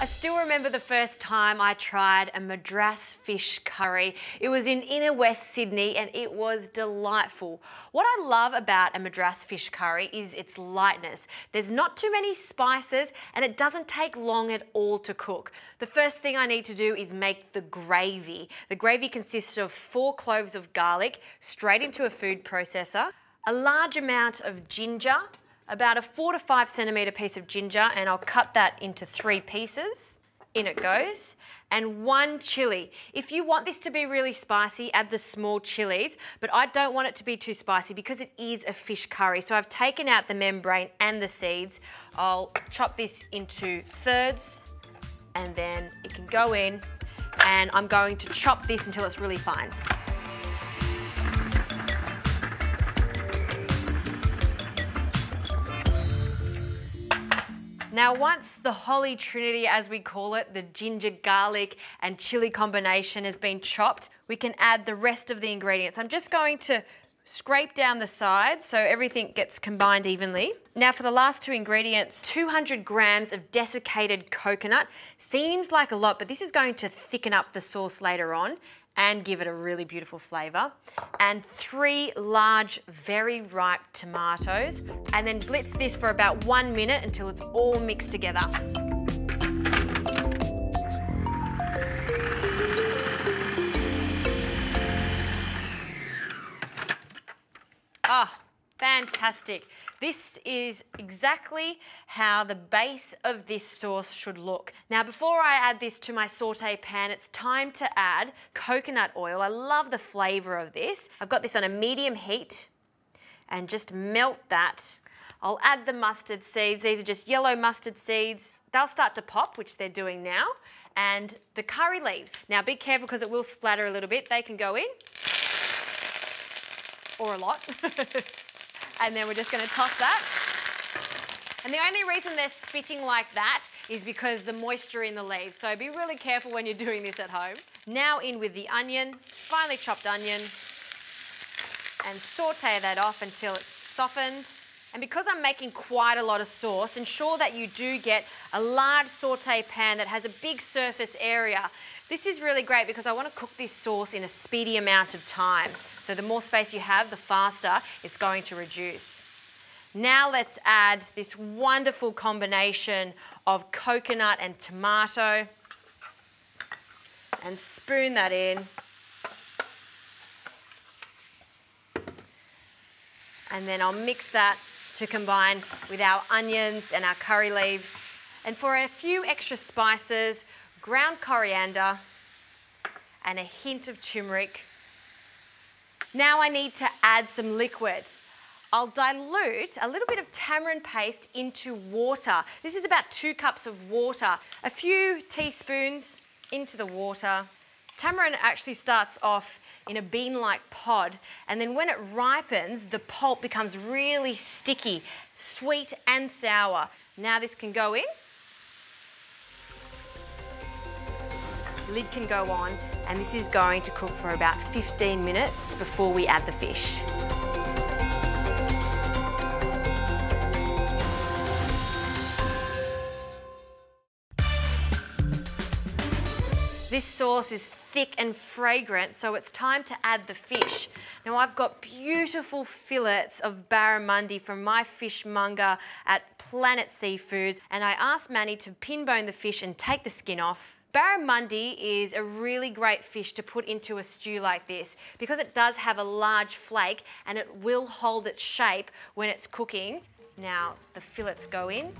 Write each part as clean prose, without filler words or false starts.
I still remember the first time I tried a Madras fish curry. It was in inner West Sydney and it was delightful. What I love about a Madras fish curry is its lightness. There's not too many spices and it doesn't take long at all to cook. The first thing I need to do is make the gravy. The gravy consists of 4 cloves of garlic straight into a food processor, a large amount of ginger, about a 4 to 5 centimetre piece of ginger, and I'll cut that into 3 pieces. In it goes. And 1 chilli. If you want this to be really spicy, add the small chilies, but I don't want it to be too spicy because it is a fish curry. So I've taken out the membrane and the seeds. I'll chop this into thirds and then it can go in, and I'm going to chop this until it's really fine. Now once the holy trinity, as we call it, the ginger, garlic and chilli combination has been chopped, we can add the rest of the ingredients. I'm just going to scrape down the sides so everything gets combined evenly. Now for the last 2 ingredients, 200 grams of desiccated coconut. Seems like a lot, but this is going to thicken up the sauce later on and give it a really beautiful flavour. And 3 large, very ripe tomatoes. And then blitz this for about 1 minute until it's all mixed together. Ah, fantastic. This is exactly how the base of this sauce should look. Now before I add this to my saute pan, it's time to add coconut oil. I love the flavour of this. I've got this on a medium heat and just melt that. I'll add the mustard seeds. These are just yellow mustard seeds. They'll start to pop, which they're doing now. And the curry leaves. Now be careful because it will splatter a little bit. They can go in, or a lot. And then we're just going to toss that. And the only reason they're spitting like that is because the moisture in the leaves. So be really careful when you're doing this at home. Now in with the onion, finely chopped onion, and saute that off until it's softened. And because I'm making quite a lot of sauce, ensure that you do get a large saute pan that has a big surface area. This is really great because I want to cook this sauce in a speedy amount of time. So the more space you have, the faster it's going to reduce. Now let's add this wonderful combination of coconut and tomato and spoon that in. And then I'll mix that to combine with our onions and our curry leaves. And for a few extra spices, ground coriander and a hint of turmeric. Now I need to add some liquid. I'll dilute a little bit of tamarind paste into water. This is about 2 cups of water. A few teaspoons into the water. Tamarind actually starts off in a bean-like pod, and then when it ripens, the pulp becomes really sticky, sweet and sour. Now this can go in. Lid can go on, and this is going to cook for about 15 minutes before we add the fish. This sauce is thick and fragrant, so it's time to add the fish. Now I've got beautiful fillets of barramundi from my fishmonger at Planet Seafoods, and I asked Manny to pin bone the fish and take the skin off. Barramundi is a really great fish to put into a stew like this because it does have a large flake and it will hold its shape when it's cooking. Now the fillets go in,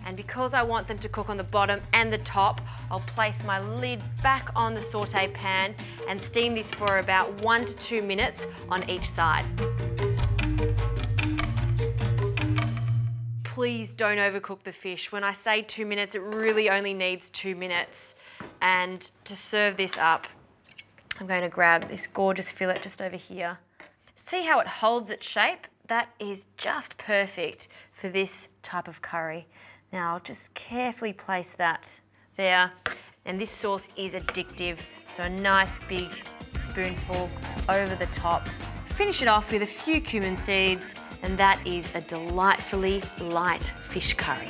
and because I want them to cook on the bottom and the top, I'll place my lid back on the saute pan and steam this for about 1 to 2 minutes on each side. Please don't overcook the fish. When I say 2 minutes, it really only needs 2 minutes. And to serve this up, I'm going to grab this gorgeous fillet just over here. See how it holds its shape? That is just perfect for this type of curry. Now I'll just carefully place that there. And this sauce is addictive, so a nice big spoonful over the top. Finish it off with a few cumin seeds, and that is a delightfully light fish curry.